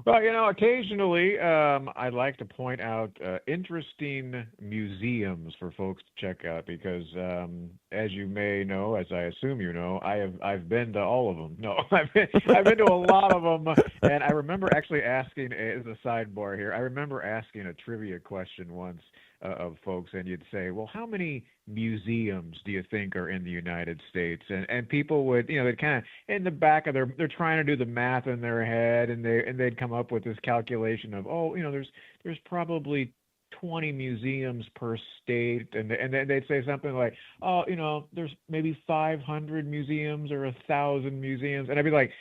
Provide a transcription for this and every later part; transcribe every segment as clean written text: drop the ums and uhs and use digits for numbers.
Well, occasionally I'd like to point out interesting museums for folks to check out because, as you may know, as I assume you know, I've been to all of them. No, I've been to a lot of them, and I remember actually asking as a sidebar here. I remember asking a trivia question once of folks, and you'd say, "Well, how many museums do you think are in the United States?" And people would, they'd kind of in the back of they're trying to do the math in their head, and they'd come up with this calculation of, oh, there's probably 20 museums per state, and then they'd say something like, oh, there's maybe 500 museums or 1,000 museums, and I'd be like,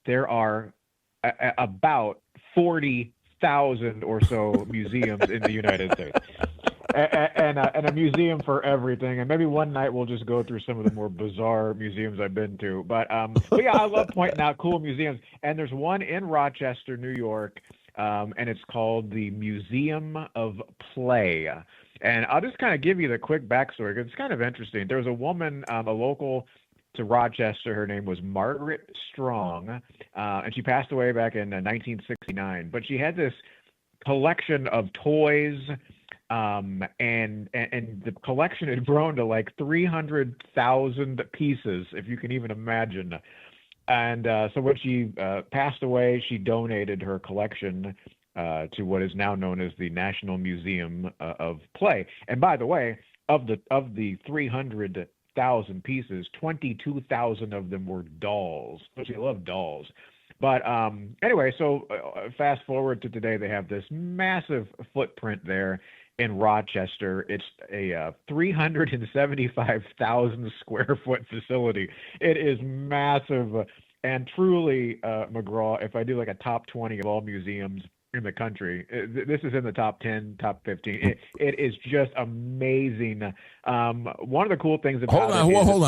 there are about 40,000 or so museums in the United States. And a museum for everything, and maybe one night we'll just go through some of the more bizarre museums I've been to. But yeah, I love pointing out cool museums, and there's one in Rochester, New York, and it's called the Museum of Play. And I'll just kind of give you the quick backstory because it's kind of interesting. There was a woman, a local to Rochester. Her name was Margaret Strong, and she passed away back in 1969. But she had this collection of toys. And the collection had grown to like 300,000 pieces, if you can even imagine. And so when she passed away, she donated her collection to what is now known as the National Museum of Play. And by the way, of the 300,000 pieces, 22,000 of them were dolls. But she loved dolls. But anyway, so fast forward to today, they have this massive footprint there in Rochester. It's a 375,000 square foot facility. It is massive, and truly, McGraw, if I do like a top 20 of all museums in the country, this is in the top 10, top 15. It is just amazing. One of the cool things about hold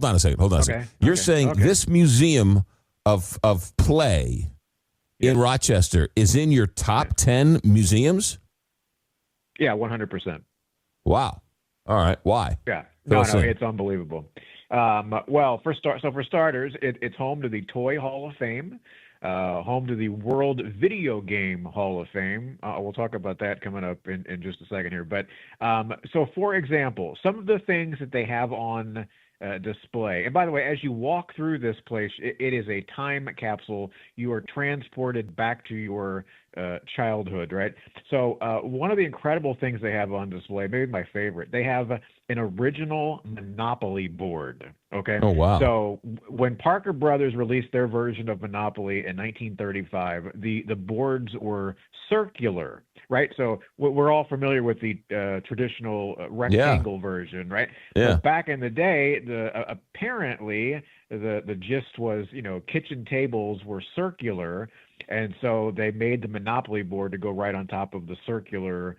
on a second. You're saying this museum of play in Rochester is in your top 10 musiums? Yeah, 100%. Wow. All right. Why? Yeah. No, it's unbelievable. Well, for starters, it's home to the Toy Hall of Fame, home to the World Video Game Hall of Fame. We'll talk about that coming up in just a second here. But so, for example, some of the things that they have on display. And by the way, as you walk through this place, it is a time capsule. You are transported back to your childhood, right? So one of the incredible things they have on display, maybe my favorite, they have an original Monopoly board. Okay. Oh, wow. So when Parker Brothers released their version of Monopoly in 1935, the boards were circular, right? So we're all familiar with the traditional rectangle version, right? Yeah. But back in the day, apparently the gist was, kitchen tables were circular, and so they made the Monopoly board to go right on top of the circular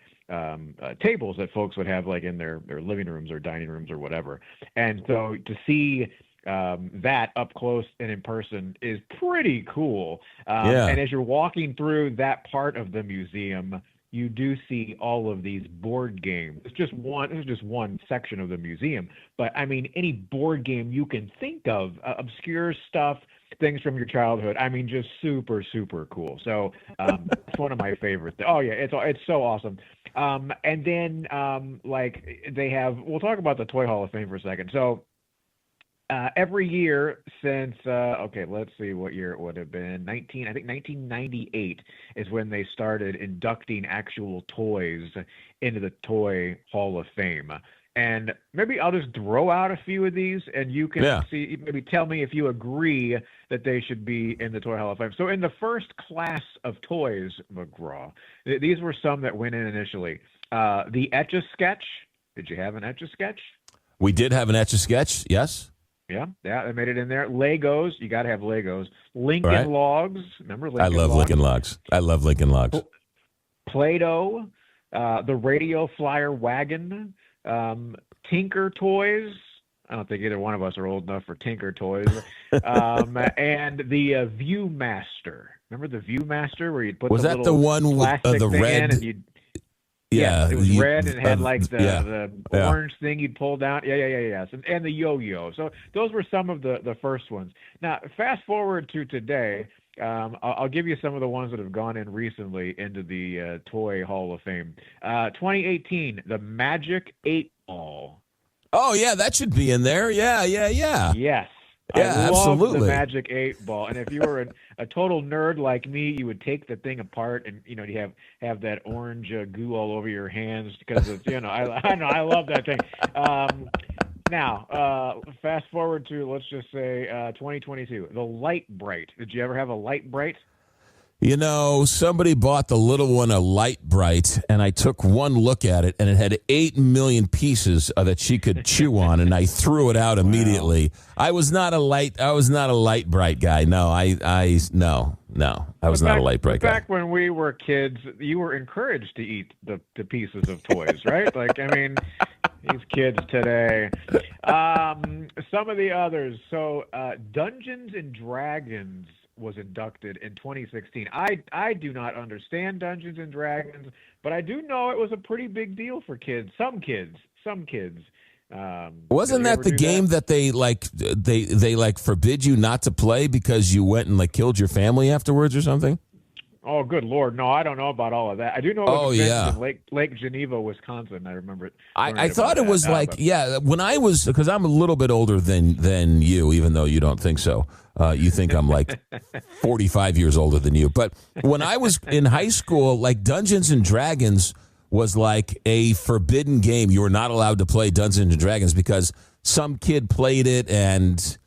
tables that folks would have like in their living rooms or dining rooms or whatever. And so to see that up close and in person is pretty cool. And as you're walking through that part of the museum, you do see all of these board games. It's just one section of the museum, but I mean, any board game you can think of, obscure stuff, things from your childhood. I mean, just super, super cool. So it's one of my favorites. Oh yeah, it's so awesome. And then they have. We'll talk about the Toy Hall of Fame for a second. So every year since let's see what year it would have been. 1998 is when they started inducting actual toys into the Toy Hall of Fame. And maybe I'll just throw out a few of these, and you can see, maybe tell me if you agree that they should be in the Toy Hall of Fame. So in the first class of toys, McGraw, these were some that went in initially. The Etch-a-Sketch. Did you have an Etch-a-Sketch? We did have an Etch-a-Sketch, yes. Yeah, they made it in there. Legos, you got to have Legos. Lincoln Logs, remember Lincoln Logs? I love Lincoln Logs. Play-Doh, the Radio Flyer Wagon, Tinker Toys. I don't think either one of us are old enough for Tinker Toys. And the Viewmaster. Remember the Viewmaster where you'd put was the that little the one with the red? And you'd, it was red and it had the orange thing you'd pull down. Yeah. And the yo-yo. So those were some of the first ones. Now, fast forward to today, I'll give you some of the ones that have gone in recently into the Toy Hall of Fame. 2018, the Magic 8 Ball. Oh, yeah, that should be in there. Yeah. Yes. Yeah, I love absolutely. the Magic 8 Ball. And if you were a total nerd like me, you would take the thing apart and, you have that orange goo all over your hands because it's, I love that thing. Now, fast forward to, let's just say, 2022, the Light Bright. Did you ever have a Light Bright? Somebody bought the little one a Light Bright, and I took one look at it, and it had 8 million pieces that she could chew on, and I threw it out immediately. Wow. I was not a Light Bright guy. No, I was not a Light Bright guy. Back when we were kids, you were encouraged to eat the pieces of toys, right? Like, I mean, these kids today. Some of the others. So, Dungeons and Dragons was inducted in 2016. I do not understand Dungeons and Dragons, but I do know it was a pretty big deal for kids. Some kids. Wasn't that the game that they forbid you not to play because you went and killed your family afterwards or something? Oh, good Lord. No, I don't know about all of that. I do know it was in Lake Geneva, Wisconsin. I remember it. I thought it was when I was, because I'm a little bit older than you, even though you don't think so. You think I'm 45 years older than you. But when I was in high school, Dungeons and Dragons was a forbidden game. You were not allowed to play Dungeons and Dragons because some kid played it and,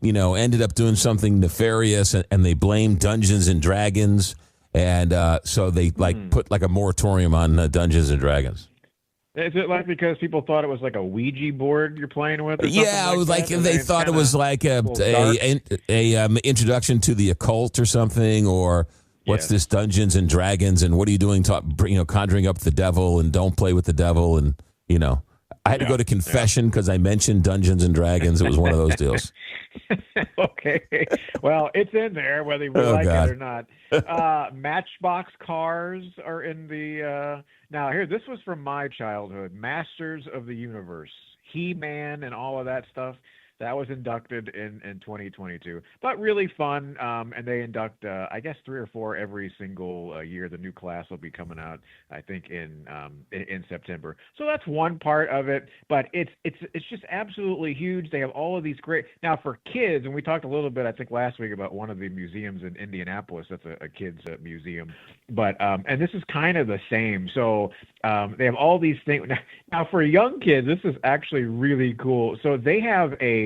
ended up doing something nefarious and they blamed Dungeons and Dragons. And so they put a moratorium on Dungeons and Dragons. Is it because people thought it was a Ouija board you're playing with? Or yeah, it was they thought it was a introduction to the occult or something, or what's this Dungeons and Dragons, and what are you doing? Conjuring up the devil, and don't play with the devil, and I had to go to confession because I mentioned Dungeons and Dragons. It was one of those deals. Okay. Well, it's in there, whether you like it or not. Matchbox cars are in the... Now, here, this was from my childhood. Masters of the Universe. He-Man and all of that stuff. That was inducted in 2022. But really fun, and they induct, I guess, 3 or 4 every single year. The new class will be coming out, I think, in September. So that's one part of it, but it's just absolutely huge. They have all of these great... Now, for kids, and we talked a little bit, I think, last week about one of the museums in Indianapolis. That's a kids' museum. But and this is kind of the same. So they have all these things. Now, for young kids, this is actually really cool. So they have a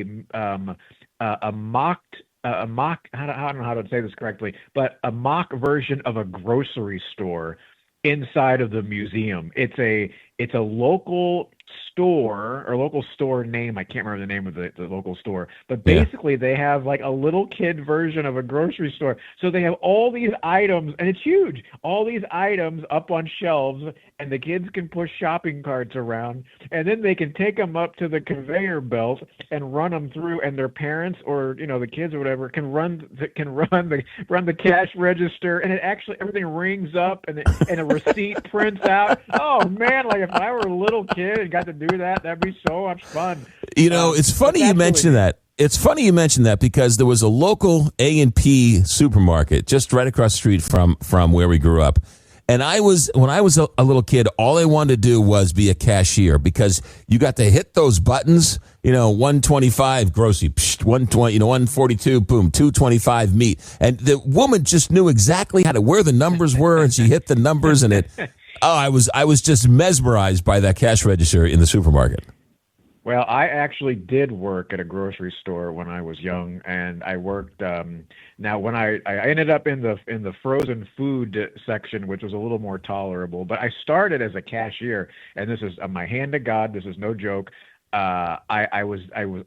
mock, I don't know how to say this correctly, but a mock version of a grocery store inside of the museum. It's a local store or local store name. I can't remember the name of the local store, but basically they have a little kid version of a grocery store. So they have all these items, and it's huge, all these items up on shelves, and the kids can push shopping carts around, and then they can take them up to the conveyor belt and run them through, and their parents or the kids or whatever can run the cash register, and it actually everything rings up, and a receipt prints out. Oh man, if I were a little kid and got to do that, that'd be so much fun. It's funny you mention that. It's funny you mention that because there was a local A&P supermarket just right across the street from where we grew up. And when I was a little kid, all I wanted to do was be a cashier because you got to hit those buttons, 125 grocery, 120, 142, boom, 225 meat. And the woman just knew exactly where the numbers were, and she hit the numbers, and I was just mesmerized by that cash register in the supermarket. Well, I actually did work at a grocery store when I was young, and I worked. Now, when I ended up in the frozen food section, which was a little more tolerable, but I started as a cashier, and this is my hand to God. This is no joke. I was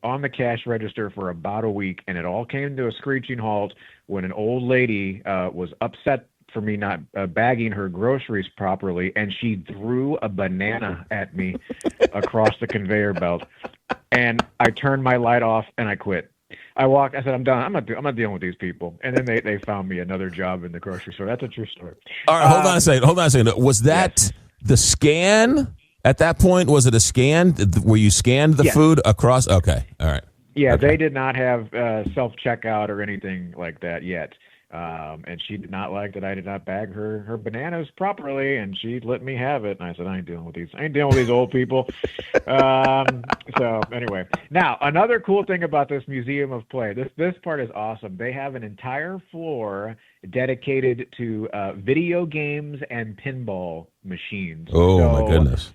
on the cash register for about a week, and it all came to a screeching halt when an old lady was upset for me not bagging her groceries properly, and she threw a banana at me across the conveyor belt, and I turned my light off and I quit. I said, I'm done. I'm not dealing with these people. And then they found me another job in the grocery store. That's a true story. All right, hold on a second. Was that the scan at that point? Was it a scan where you scanned the food across? Okay, all right. Yeah, okay. They did not have self-checkout or anything like that yet. And she did not like that I did not bag her bananas properly, and she let me have it. And I said, I ain't dealing with these old people. So anyway, now another cool thing about this Museum of Play, this part is awesome. They have an entire floor dedicated to video games and pinball machines. Oh, my goodness.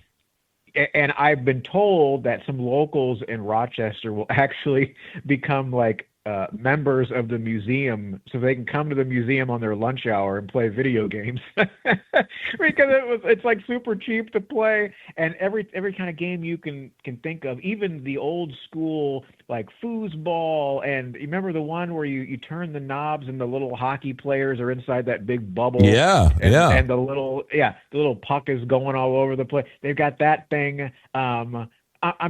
And I've been told that some locals in Rochester will actually become like members of the museum, so they can come to the museum on their lunch hour and play video games because it's like super cheap to play, and every kind of game you can think of, even the old school like foosball, and you remember the one where you turn the knobs and the little hockey players are inside that big bubble, and the little puck is going all over the place. They've got that thing. I'm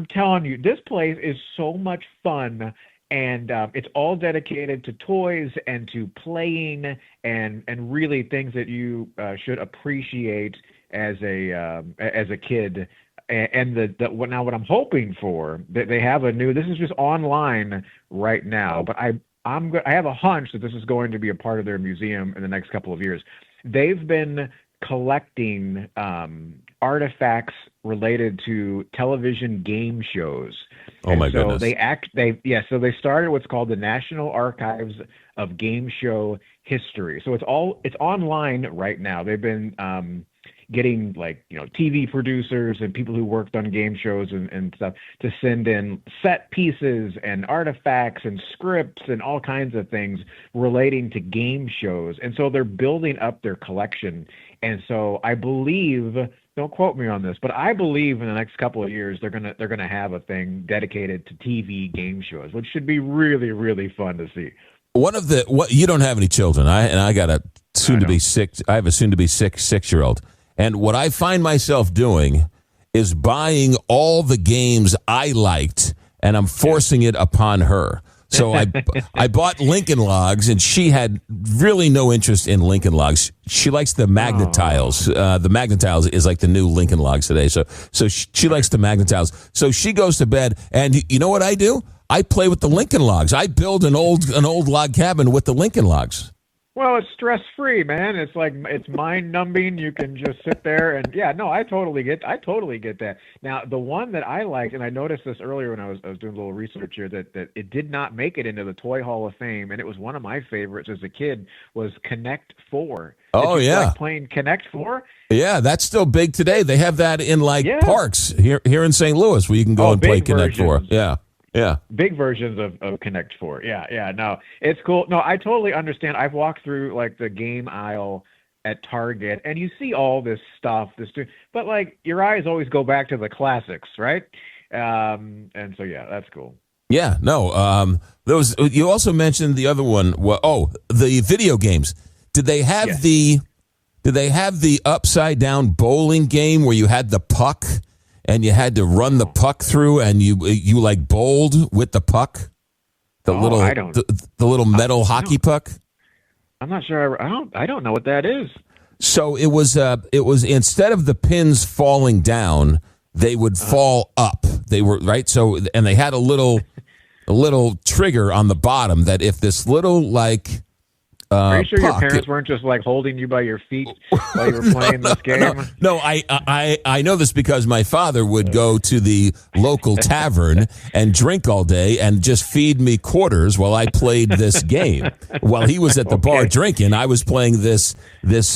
telling you, this place is so much fun. And it's all dedicated to toys and to playing and really things that you should appreciate as a kid. And now what I'm hoping for, that they have this is just online right now, but I have a hunch that this is going to be a part of their museum in the next couple of years. They've been collecting artifacts related to television game shows. Oh my goodness! So they started what's called the National Archives of Game Show History. So it's online right now. They've been getting TV producers and people who worked on game shows and stuff to send in set pieces and artifacts and scripts and all kinds of things relating to game shows. And so they're building up their collection. And so I believe, don't quote me on this, but I believe in the next couple of years they're gonna have a thing dedicated to TV game shows, which should be really, really fun to see. You don't have any children. I have a soon to be 6-year-old. And what I find myself doing is buying all the games I liked, and I'm forcing it upon her. So I bought Lincoln Logs, and she had really no interest in Lincoln Logs. She likes the Magnetiles. The Magnetiles is like the new Lincoln Logs today. So she likes the Magnetiles. So she goes to bed, and you know what I do? I play with the Lincoln Logs. I build an old log cabin with the Lincoln Logs. Well, it's stress-free, man. It's mind-numbing. You can just sit there and I totally get that. Now, the one that I liked, and I noticed this earlier when I was doing a little research here, that it did not make it into the Toy Hall of Fame, and it was one of my favorites as a kid, was Connect 4. Oh, yeah. Like playing Connect 4? Yeah, that's still big today. They have that in parks here in St. Louis where you can go and play Connect 4. Yeah. Yeah. Big versions of Connect 4. Yeah. No, it's cool. No, I totally understand. I've walked through like the game aisle at Target, and you see all this stuff, but like your eyes always go back to the classics, right? And so that's cool. Yeah. No. You also mentioned the other one. The video games. Did they have the upside down bowling game where you had the puck? And you had to run the puck through, and you like bowled with the puck, the little metal hockey puck. I'm not sure. I don't know what that is. So it was instead of the pins falling down, they would fall up. They were right. So and they had a little trigger on the bottom that if this little are you sure your parents weren't just like holding you by your feet while you were playing this game? No, I know this because my father would go to the local tavern and drink all day and just feed me quarters while I played this game. While he was at the bar drinking, I was playing this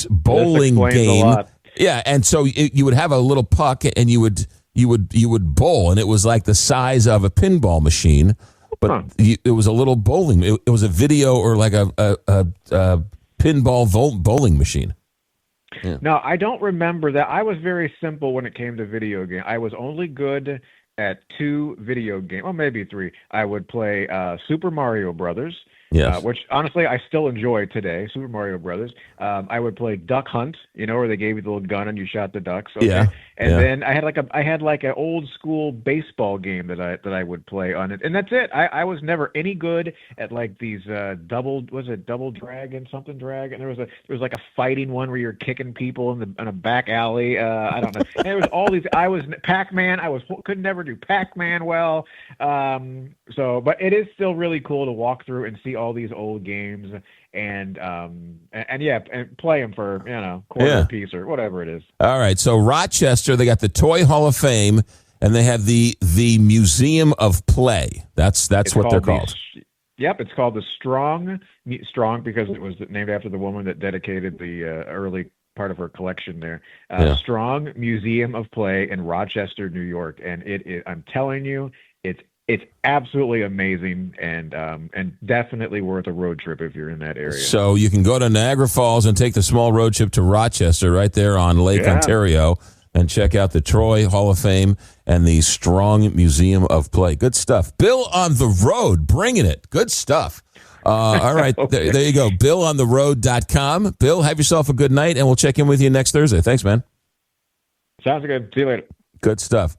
bowling game. A lot. Yeah, and so you would have a little puck and you would bowl, and it was like the size of a pinball machine. But it was a little bowling. It was a video or like a pinball bowling machine. Yeah. No, I don't remember that. I was very simple when it came to video game. I was only good at 2 video games, or maybe 3. I would play Super Mario Brothers, which honestly I still enjoy today. Super Mario Brothers. I would play Duck Hunt, where they gave you the little gun and you shot the ducks. Okay? Yeah. And then I had like an old school baseball game that I would play on it, and that's it. I was never any good at like these double dragon something drag, and there was like a fighting one where you're kicking people in a back alley. I don't know. And there was all these. I was Pac-Man. Could never do Pac-Man well. But it is still really cool to walk through and see all these old games. and yeah, and play them for quarter a piece or whatever it is. All right, so Rochester, they got the Toy Hall of Fame, and they have the Museum of Play. That's what they're called. Yep, it's called the Strong because it was named after the woman that dedicated the early part of her collection there. Strong Museum of Play in Rochester, New York, and I'm telling you, it's absolutely amazing and definitely worth a road trip if you're in that area. So you can go to Niagara Falls and take the small road trip to Rochester right there on Lake Ontario and check out the Troy Hall of Fame and the Strong Museum of Play. Good stuff. Bill on the Road, bringing it. Good stuff. All right, okay. There you go. BillOnTheRoad.com. Bill, have yourself a good night, and we'll check in with you next Thursday. Thanks, man. Sounds good. See you later. Good stuff.